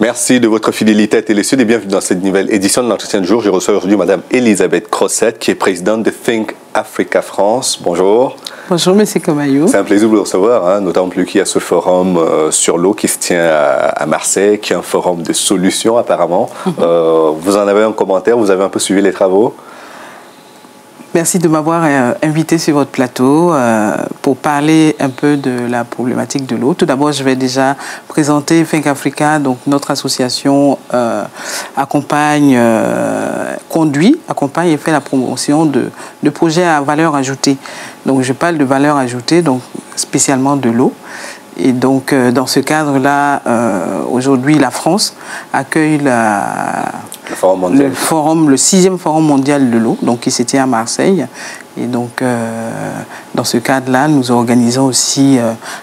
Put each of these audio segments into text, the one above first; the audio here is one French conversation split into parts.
Merci de votre fidélité à Télé Sud et bienvenue dans cette nouvelle édition de l'entretien du jour. Je reçois aujourd'hui Mme Elisabeth Crossette, qui est présidente de Think Africa France. Bonjour. Bonjour, M. Kamayo. C'est un plaisir de vous recevoir, d'autant plus qu'il y a ce forum sur l'eau qui se tient à Marseille, qui est un forum de solutions apparemment. Vous en avez un commentaire, vous avez un peu suivi les travaux? Merci de m'avoir invité sur votre plateau pour parler un peu de la problématique de l'eau. Tout d'abord, je vais déjà présenter Think Africa. Donc, notre association accompagne et fait la promotion de projets à valeur ajoutée. Donc, je parle de valeur ajoutée, donc spécialement de l'eau. Et donc, dans ce cadre-là, aujourd'hui, la France accueille le 6e Forum mondial de l'eau, donc qui se tient à Marseille. Et donc, dans ce cadre-là, nous organisons aussi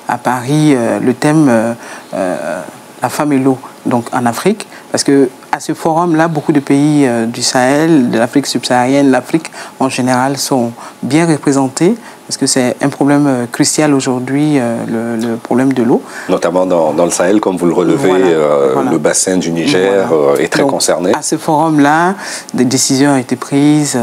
à Paris le thème La femme et l'eau, donc en Afrique, parce que à ce forum-là, beaucoup de pays du Sahel, de l'Afrique subsaharienne, l'Afrique en général sont bien représentés, parce que c'est un problème crucial aujourd'hui, le problème de l'eau. Notamment dans le Sahel, comme vous le relevez, le bassin du Niger est très concerné. À ce forum-là, des décisions ont été prises.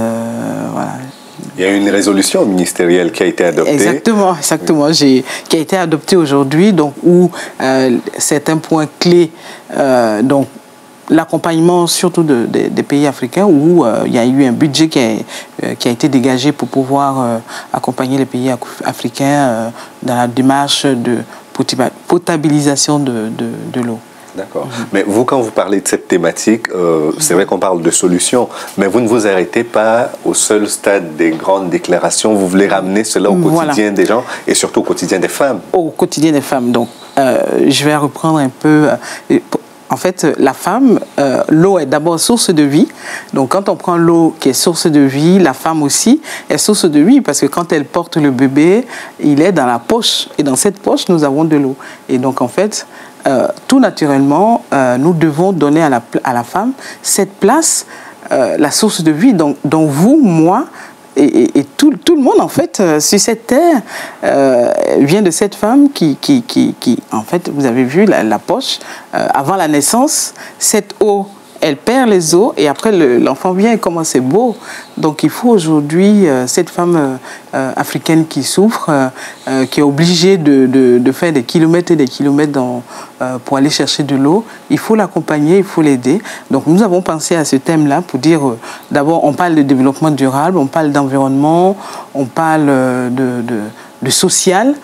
Il y a une résolution ministérielle qui a été adoptée. Exactement, qui a été adoptée aujourd'hui, donc où certains points clés, donc l'accompagnement surtout des pays africains, où il y a eu un budget qui a été dégagé pour pouvoir accompagner les pays africains dans la démarche de potabilisation de l'eau. D'accord. Mais vous, quand vous parlez de cette thématique, c'est vrai qu'on parle de solutions, mais vous ne vous arrêtez pas au seul stade des grandes déclarations. Vous voulez ramener cela au quotidien des gens et surtout au quotidien des femmes. Au quotidien des femmes. Donc, je vais reprendre un peu... En fait, la femme, l'eau est d'abord source de vie. Donc, quand on prend l'eau qui est source de vie, la femme aussi est source de vie parce que quand elle porte le bébé, il est dans la poche. Et dans cette poche, nous avons de l'eau. Et donc, en fait, tout naturellement, nous devons donner à la femme cette place, la source de vie dont vous, moi, et tout le monde, en fait, sur cette terre, vient de cette femme qui en fait, vous avez vu la poche, avant la naissance, cette eau, elle perd les os et après l'enfant vient et comment c'est beau. Donc il faut aujourd'hui, cette femme africaine qui souffre, qui est obligée de faire des kilomètres et des kilomètres pour aller chercher de l'eau, il faut l'accompagner, il faut l'aider. Donc nous avons pensé à ce thème-là pour dire, d'abord on parle de développement durable, on parle d'environnement, on parle de social.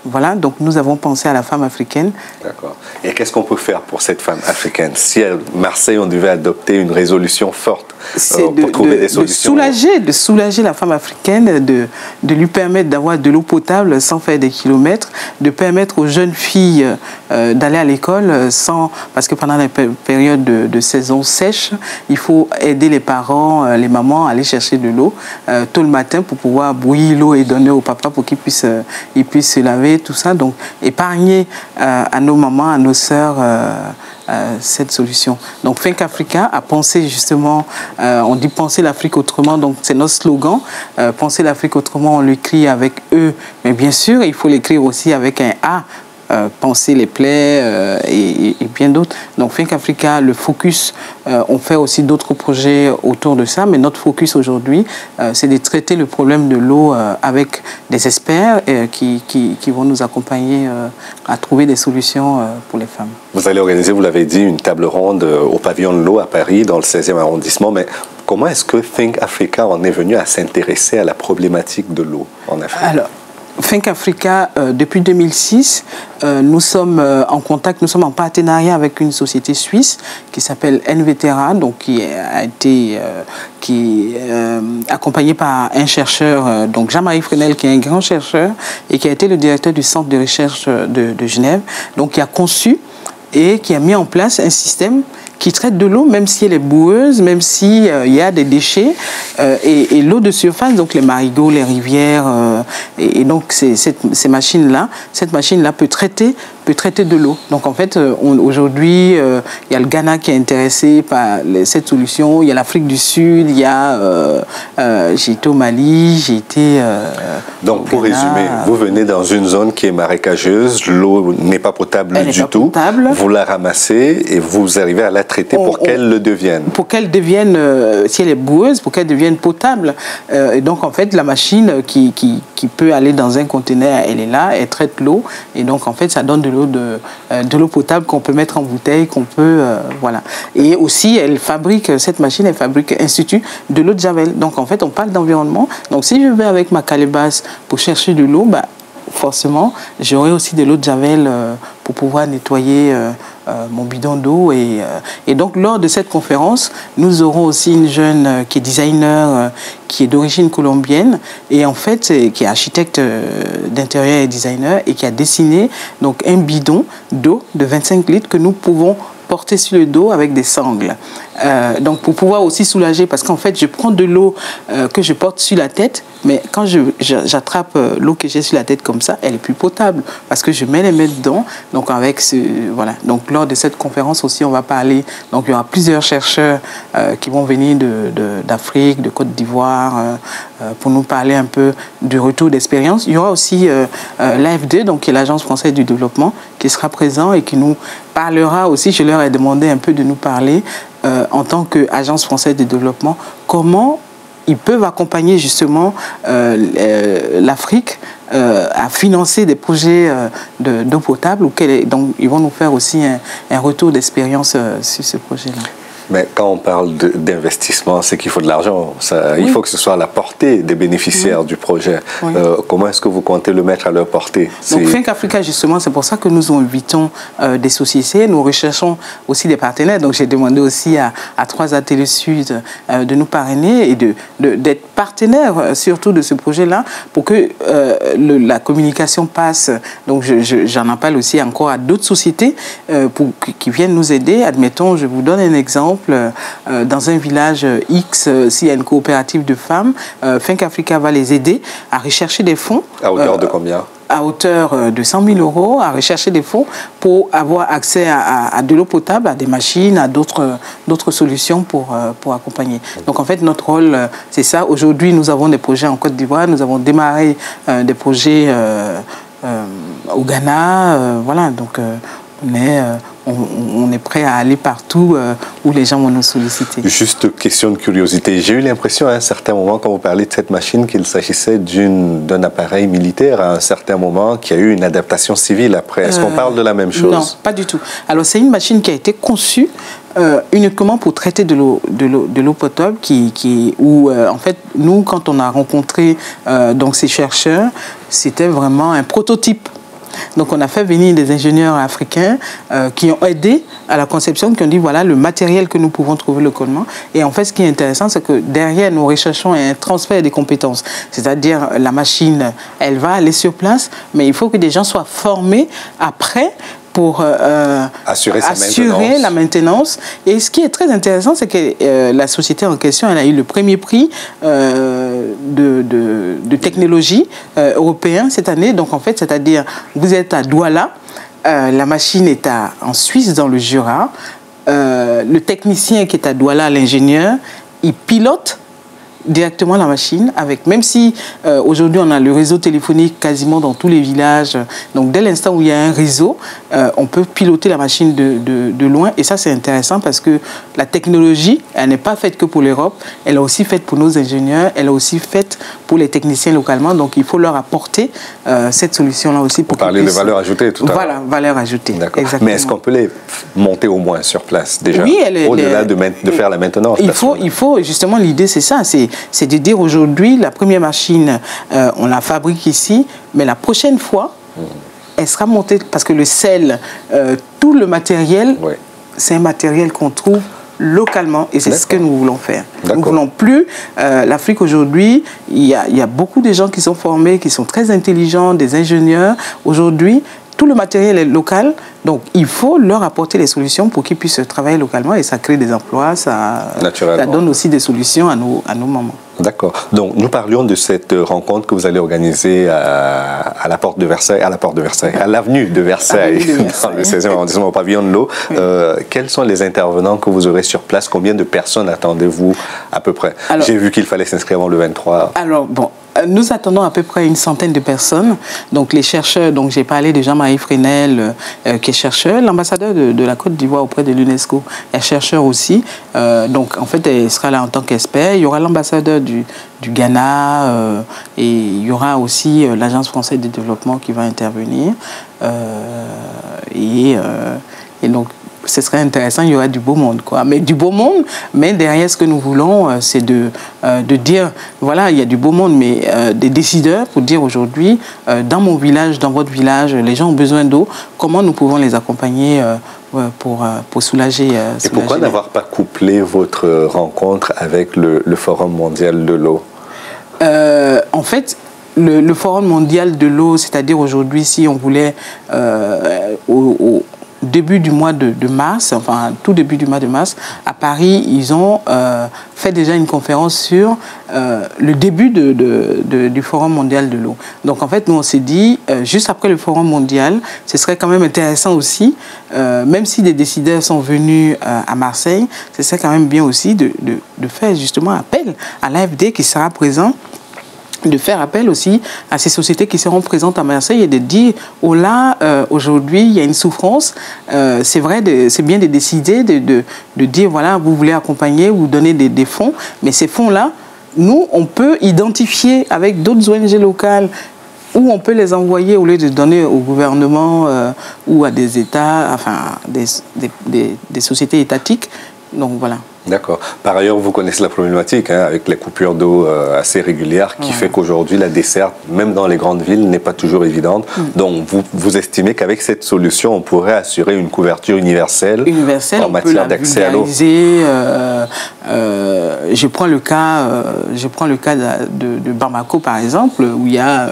Voilà, donc nous avons pensé à la femme africaine. D'accord. Et qu'est-ce qu'on peut faire pour cette femme africaine? Si à Marseille, on devait adopter une résolution forte pour trouver des solutions. De soulager la femme africaine, de lui permettre d'avoir de l'eau potable sans faire des kilomètres, de permettre aux jeunes filles d'aller à l'école sans... Parce que pendant les périodes de saison sèche, il faut aider les parents, les mamans à aller chercher de l'eau tôt le matin pour pouvoir bouillir l'eau et donner au papa pour qu'il puisse se laver, tout ça. Donc, épargner à nos mamans, à nos sœurs, cette solution. Donc, Think Africa a pensé justement, on dit penser l'Afrique autrement, donc c'est notre slogan. Penser l'Afrique autrement, on l'écrit avec E, mais bien sûr, il faut l'écrire aussi avec un A. Penser les plaies et bien d'autres. Donc Think Africa, le focus, on fait aussi d'autres projets autour de ça, mais notre focus aujourd'hui, c'est de traiter le problème de l'eau avec des experts qui vont nous accompagner à trouver des solutions pour les femmes. Vous allez organiser, vous l'avez dit, une table ronde au pavillon de l'eau à Paris, dans le 16e arrondissement, mais comment est-ce que Think Africa en est venu à s'intéresser à la problématique de l'eau en Afrique? Alors, Think Africa, depuis 2006, nous sommes en contact, nous sommes en partenariat avec une société suisse qui s'appelle NVTERA, donc qui est accompagnée par un chercheur, donc Jean-Marie Fresnel, qui est un grand chercheur et qui a été le directeur du centre de recherche de Genève, donc qui a conçu et qui a mis en place un système qui traite de l'eau, même si elle est boueuse, même s'il y a des déchets. Et l'eau de surface, donc les marigots, les rivières, et donc ces machines-là, cette machine-là peut traiter peut traiter de l'eau. Donc en fait, aujourd'hui, il y a le Ghana qui est intéressé par cette solution, il y a l'Afrique du Sud, il y a... j'ai été au Mali, j'ai été... Donc pour résumer, vous venez dans une zone qui est marécageuse, l'eau n'est pas potable du tout, vous la ramassez et vous arrivez à la traiter pour qu'elle le devienne. Pour qu'elle devienne, si elle est boueuse, pour qu'elle devienne potable. Et donc en fait, la machine qui peut aller dans un conteneur, elle est là, elle traite l'eau. Et donc en fait, ça donne de l'eau potable qu'on peut mettre en bouteille, qu'on peut... voilà. Et aussi, cette machine, elle fabrique Institut de l'eau de Javel. Donc en fait, on parle d'environnement. Donc si je vais avec ma calebasse pour chercher de l'eau, forcément, j'aurai aussi de l'eau de Javel pour pouvoir nettoyer mon bidon d'eau. Et donc, lors de cette conférence, nous aurons aussi une jeune qui est designer, qui est d'origine colombienne, et en fait, qui est architecte d'intérieur et designer, et qui a dessiné donc, un bidon d'eau de 25 litres que nous pouvons porter sur le dos avec des sangles. Donc pour pouvoir aussi soulager, parce qu'en fait je prends de l'eau que je porte sur la tête, mais quand j'attrape l'eau que j'ai sur la tête comme ça, elle est plus potable parce que je mets les mains dedans. Donc avec voilà. Donc lors de cette conférence aussi on va parler. Donc il y aura plusieurs chercheurs qui vont venir d'Afrique, de Côte d'Ivoire pour nous parler un peu du retour d'expérience. Il y aura aussi l'AFD, donc qui est l'Agence française du développement, qui sera présent et qui nous parlera aussi. Je leur ai demandé un peu de nous parler en tant qu'Agence française de développement, comment ils peuvent accompagner justement l'Afrique à financer des projets d'eau potable. Donc, ils vont nous faire aussi un retour d'expérience sur ce projet-là. Mais quand on parle d'investissement, c'est qu'il faut de l'argent. Il faut que ce soit à la portée des bénéficiaires du projet. Comment est-ce que vous comptez le mettre à leur portée? Donc, Think Africa, justement, c'est pour ça que nous invitons des sociétés. Nous recherchons aussi des partenaires. Donc, j'ai demandé aussi à 3 ateliers Sud de nous parrainer et d'être partenaires, surtout de ce projet-là, pour que la communication passe. Donc, j'en appelle aussi encore à d'autres sociétés qui viennent nous aider. Admettons, je vous donne un exemple. Dans un village X, s'il y a une coopérative de femmes, Think Africa va les aider à rechercher des fonds. À hauteur de combien? À hauteur de 100 000 €, à rechercher des fonds pour avoir accès à de l'eau potable, à des machines, à d'autres solutions pour accompagner. Donc en fait, notre rôle, c'est ça. Aujourd'hui, nous avons des projets en Côte d'Ivoire, nous avons démarré des projets au Ghana. Voilà, donc on est prêt à aller partout où les gens vont nous solliciter. Juste question de curiosité. J'ai eu l'impression à un certain moment, quand vous parlez de cette machine, qu'il s'agissait d'un appareil militaire à un certain moment, qui a eu une adaptation civile après. Est-ce qu'on parle de la même chose? Non, pas du tout. Alors, c'est une machine qui a été conçue uniquement pour traiter de l'eau potable, où en fait, nous, quand on a rencontré donc ces chercheurs, c'était vraiment un prototype. Donc on a fait venir des ingénieurs africains qui ont aidé à la conception, qui ont dit voilà le matériel que nous pouvons trouver localement. Et en fait, ce qui est intéressant, c'est que derrière, nous recherchons un transfert des compétences. C'est-à-dire la machine, elle va aller sur place, mais il faut que des gens soient formés après pour assurer la maintenance. Et ce qui est très intéressant, c'est que la société en question, elle a eu le premier prix de technologie européen cette année. Donc en fait, c'est-à-dire, vous êtes à Douala, la machine est en Suisse, dans le Jura. Le technicien qui est à Douala, l'ingénieur, il pilote directement la machine, même si aujourd'hui on a le réseau téléphonique quasiment dans tous les villages. Donc dès l'instant où il y a un réseau, on peut piloter la machine de loin. Et ça c'est intéressant parce que la technologie, elle n'est pas faite que pour l'Europe, elle est aussi faite pour nos ingénieurs, elle est aussi faite pour les techniciens localement. Donc il faut leur apporter cette solution-là aussi. Pour parler de valeur ajoutée tout à l'heure. Voilà, valeur ajoutée. Mais est-ce qu'on peut les monter au moins sur place déjà? Oui, au-delà de faire la maintenance. Il faut justement, l'idée c'est ça, c'est de dire aujourd'hui, la première machine, on la fabrique ici, mais la prochaine fois, elle sera montée, parce que le sel, tout le matériel, c'est un matériel qu'on trouve localement, et c'est ce que nous voulons faire. Nous ne voulons plus, l'Afrique aujourd'hui, il y a beaucoup de gens qui sont formés, qui sont très intelligents, des ingénieurs. Aujourd'hui, tout le matériel est local, donc il faut leur apporter les solutions pour qu'ils puissent travailler localement et ça crée des emplois, ça donne aussi des solutions à nos mamans. D'accord. Donc, nous parlions de cette rencontre que vous allez organiser à la porte de Versailles, à l'avenue de Versailles, dans le 16e arrondissement au pavillon de l'eau. Oui. Quels sont les intervenants que vous aurez sur place? Combien de personnes attendez-vous à peu près? J'ai vu qu'il fallait s'inscrire avant le 23. Alors, bon, nous attendons à peu près une centaine de personnes. Donc, les chercheurs, donc j'ai parlé de Jean-Marie Fresnel, qui est chercheur, l'ambassadeur de la Côte d'Ivoire auprès de l'UNESCO est chercheur aussi. Donc, en fait, elle sera là en tant qu'expert. Il y aura l'ambassadeur du Ghana et il y aura aussi l'Agence française de développement qui va intervenir. Et donc, ce serait intéressant, il y aura du beau monde, quoi. Mais du beau monde, mais derrière ce que nous voulons, c'est de dire, voilà, il y a du beau monde, mais des décideurs pour dire aujourd'hui, dans mon village, dans votre village, les gens ont besoin d'eau, comment nous pouvons les accompagner pour soulager. Et pourquoi n'avoir pas couplé votre rencontre avec le Forum mondial de l'eau? En fait, le Forum mondial de l'eau, c'est-à-dire aujourd'hui, si on voulait au début du mois de mars, enfin tout début du mois de mars, à Paris, ils ont fait déjà une conférence sur le début du Forum mondial de l'eau. Donc en fait, nous on s'est dit, juste après le Forum mondial, ce serait quand même intéressant aussi, même si des décideurs sont venus à Marseille, ce serait quand même bien aussi de faire justement appel à l'AFD qui sera présent, de faire appel aussi à ces sociétés qui seront présentes à Marseille et de dire, oh là, aujourd'hui, il y a une souffrance. C'est vrai, c'est bien de décider, de dire, voilà, vous voulez accompagner, vous donner des fonds, mais ces fonds-là, nous, on peut identifier avec d'autres ONG locales où on peut les envoyer au lieu de donner au gouvernement ou à des États, enfin, des sociétés étatiques. Donc, voilà. D'accord. Par ailleurs, vous connaissez la problématique avec les coupures d'eau assez régulières qui fait qu'aujourd'hui, la desserte, même dans les grandes villes, n'est pas toujours évidente. Donc, vous estimez qu'avec cette solution, on pourrait assurer une couverture universelle en matière d'accès à l'eau? Je prends le cas de Bamako, par exemple, où il y a...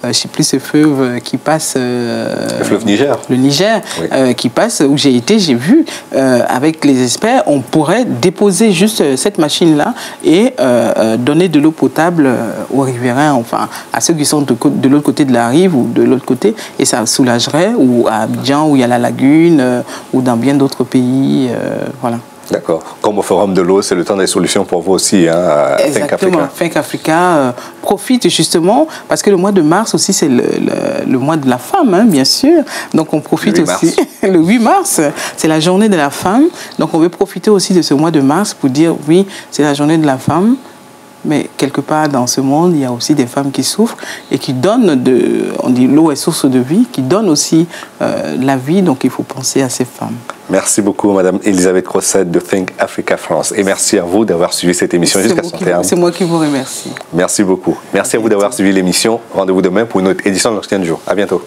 je ne sais plus ce fleuve qui passe... le fleuve Niger. Le Niger, oui. Qui passe, où j'ai été, j'ai vu, avec les experts, on pourrait déposer juste cette machine-là et donner de l'eau potable aux riverains, enfin, à ceux qui sont de l'autre côté de la rive ou de l'autre côté, et ça soulagerait, ou à Abidjan, où il y a la lagune, ou dans bien d'autres pays, voilà. D'accord. Comme au Forum de l'eau, c'est le temps des solutions pour vous aussi, hein, Exactement. Think Africa profite justement, parce que le mois de mars aussi, c'est le mois de la femme, hein, bien sûr. Donc on profite aussi. Le 8 mars, c'est la journée de la femme. Donc on veut profiter aussi de ce mois de mars pour dire, oui, c'est la journée de la femme. Mais quelque part dans ce monde, il y a aussi des femmes qui souffrent et qui donnent, on dit l'eau est source de vie, qui donnent aussi la vie, donc il faut penser à ces femmes. Merci beaucoup, Madame Elisabeth Crossette de Think Africa France. Et merci à vous d'avoir suivi cette émission jusqu'à son terme. C'est moi qui vous remercie. Merci beaucoup. Merci à vous d'avoir suivi l'émission. Rendez-vous demain pour une autre édition de l'Occitane du jour. À bientôt.